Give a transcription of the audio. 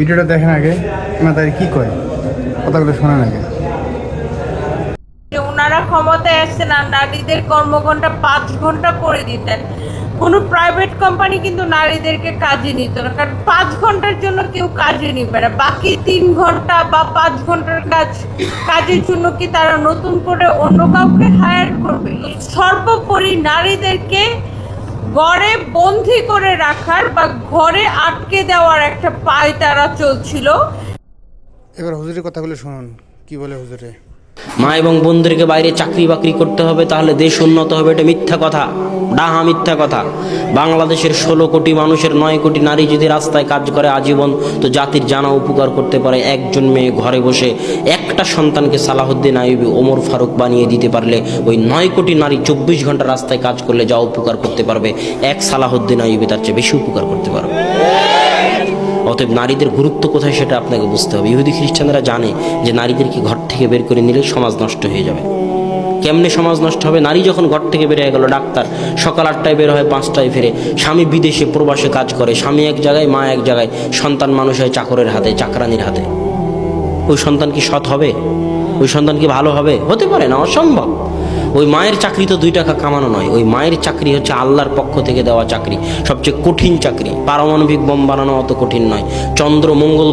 ভিডিওটা দেখেন আগে, মাথায় কি কয় কথাগুলো শোনেন আগে। ওনারা ক্ষমতায় আসছেন আর নারীদের কর্মঘণ্টা 5 ঘন্টা করে দিতেন, কোনো প্রাইভেট কোম্পানি কিন্তু নারীদেরকে কাজে নিত না, কারণ 5 ঘন্টার জন্য কেউ কাজে নিবে না। বাকি 3 ঘন্টা বা 5 ঘন্টার কাজের জন্য কি তারা নতুন করে অন্য কাউকে হায়ার করবে? সর্বোপরি নারীদেরকে ঘরে বন্দি করে রাখার বা ঘরে আটকে দেওয়ার একটা পায়তারা চলছিল। এবার হুজুরের কথাগুলো শুনুন, কি বলে হুজুরে। মা এবং বোনদেরকে বাইরে চাকরি বাকরি করতে হবে, তাহলে দেশ উন্নত হবে, এটা মিথ্যা কথা, ডাহা মিথ্যা কথা। বাংলাদেশের 16 কোটি মানুষের 9 কোটি নারী যদি রাস্তায় কাজ করে আজীবন, তো জাতির জানা উপকার করতে পারে। একজন মেয়ে ঘরে বসে একটা সন্তানকে সালাহুদ্দিন আইয়ুবী ওমর ফারুক বানিয়ে দিতে পারলে, ওই 9 কোটি নারী 24 ঘন্টা রাস্তায় কাজ করলে যা উপকার করতে পারবে, এক সালাহুদ্দিন আইয়ুবী তার চেয়ে বেশি উপকার করতে পারবে। অতএব নারীদের গুরুত্ব কোথায় সেটা আপনাকে বুঝতে হবে। ইহুদি খ্রিস্টানরা জানে যে নারীদেরকে ঘর থেকে বের করে নিলে সমাজ নষ্ট হয়ে যাবে। কেমনে সমাজ নষ্ট হবে? নারী যখন ঘর থেকে বের হয়ে গেল, ডাক্তার সকাল 8টায় বের হয়, 5টায় ফেরে, স্বামী বিদেশে প্রবাসে কাজ করে, স্বামী এক জায়গায় মা এক জায়গায়, সন্তান মানুষ হয় চাকরের হাতে, চাকরানির হাতে। ওই সন্তান কি সৎ হবে? ওই সন্তান কি ভালো হবে? হতে পারে না, অসম্ভব। ওই মায়ের চাকরি তো 2 টাকা কামানো নয়, ওই মায়ের চাকরি হচ্ছে আল্লাহর পক্ষ থেকে দেওয়া চাকরি, সবচেয়ে কঠিন চাকরি। পারমাণবিক বোম বানানো অত কঠিন নয়, চন্দ্র মঙ্গল